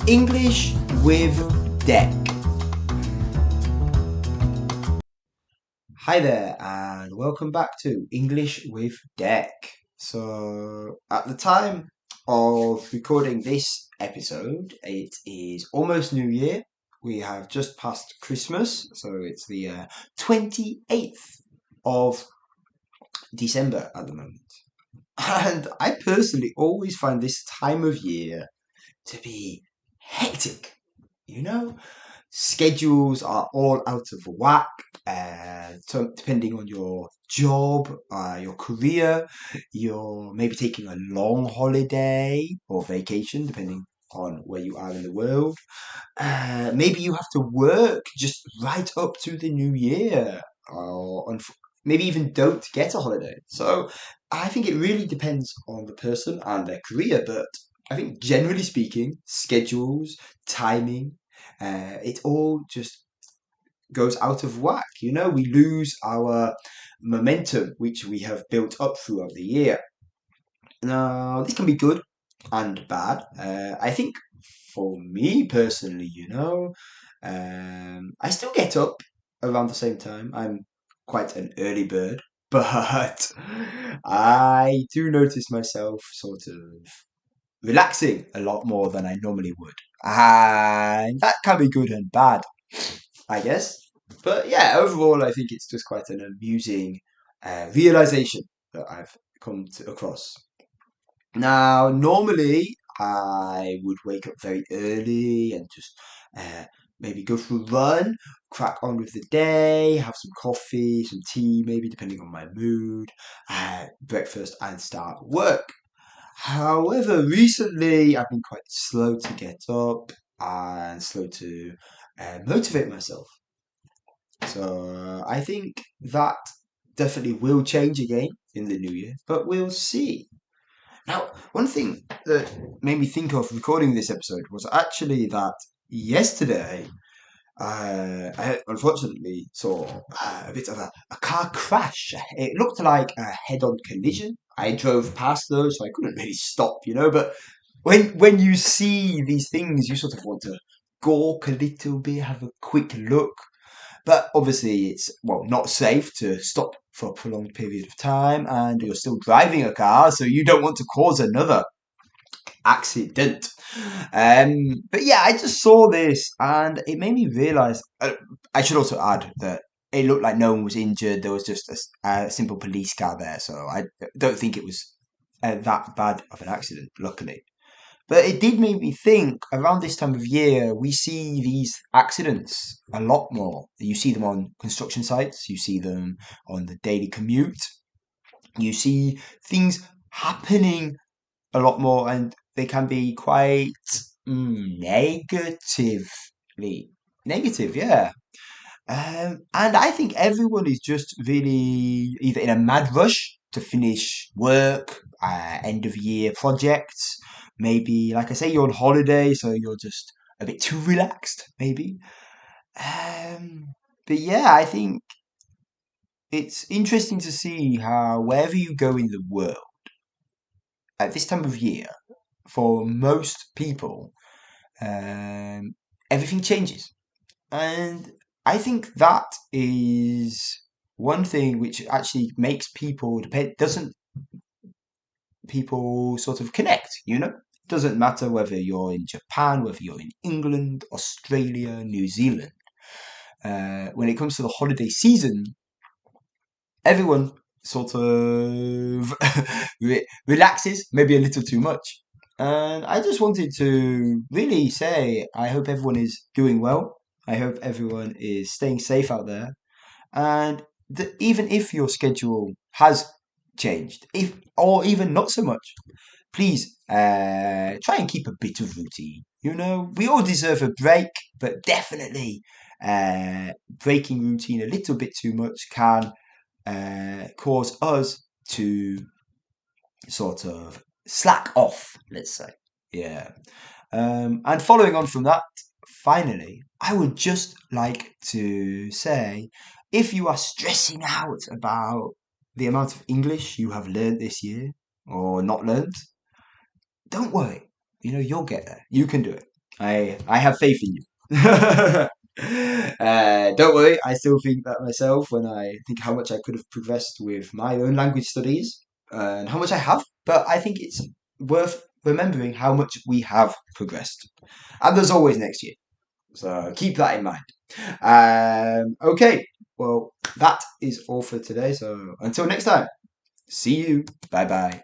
English with Deck. Hi there, and welcome back to English with Deck. So, at the time of recording this episode, it is almost New Year. We have just passed Christmas, so it's the 28th of December at the moment. And I personally always find this time of year to be hectic. You know, schedules are all out of whack. So depending on your job, your career, you're maybe taking a long holiday or vacation, depending on where you are in the world. Maybe you have to work just right up to the new year, or maybe even don't get a holiday. So I think it really depends on the person and their career, but I think generally speaking, schedules, timing, it all just goes out of whack. You know, we lose our momentum, which we have built up throughout the year. Now, this can be good and bad. I think for me personally, I still get up around the same time. I'm quite an early bird, but I do notice myself sort of relaxing a lot more than I normally would. And that can be good and bad, I guess. But yeah, overall, I think it's just quite an amusing realization that I've across. Now, normally I would wake up very early and just uh, maybe go for a run, crack on with the day, have some coffee, some tea, maybe depending on my mood, breakfast, and start work. However, recently I've been quite slow to get up and slow to motivate myself. So I think that definitely will change again in the new year, but we'll see. Now, one thing that made me think of recording this episode was actually that yesterday I unfortunately saw a bit of a car crash. It looked like a head-on collision. I drove past those, so I couldn't really stop, But when you see these things, you sort of want to gawk a little bit, have a quick look. But obviously, it's not safe to stop for a prolonged period of time, and you're still driving a car, so you don't want to cause another accident. But yeah, I just saw this and it made me realize. I should also add that it looked like no one was injured. There was just a simple police car there, so I don't think it was that bad of an accident, luckily. But it did make me think around this time of year, we see these accidents a lot more. You see them on construction sites, you see them on the daily commute, you see things happening a lot more, and they can be quite negatively negative, yeah. And I think everyone is just really either in a mad rush to finish work, end of year projects. Maybe, like I say, you're on holiday, so you're just a bit too relaxed, maybe. Um, but yeah, I think it's interesting to see how wherever you go in the world at this time of year, for most people, um, everything changes. And I think that is one thing which actually makes people depend, doesn't people sort of connect, Doesn't matter whether you're in Japan, whether you're in England, Australia, New Zealand. When it comes to the holiday season, everyone sort of relaxes, maybe a little too much. And I just wanted to really say, I hope everyone is doing well. I hope everyone is staying safe out there. And even if your schedule has changed, if or even not so much, please try and keep a bit of routine. We all deserve a break, but definitely breaking routine a little bit too much can cause us to sort of slack off, let's say. Yeah. And following on from that, finally, I would just like to say if you are stressing out about the amount of English you have learned this year or not learned, don't worry. You'll get there. You can do it. I have faith in you. Don't worry, I still think that myself when I think how much I could have progressed with my own language studies and how much I have. But I think it's worth remembering how much we have progressed. And there's always next year. So keep that in mind. Okay, well, that is all for today. So until next time, see you. Bye bye.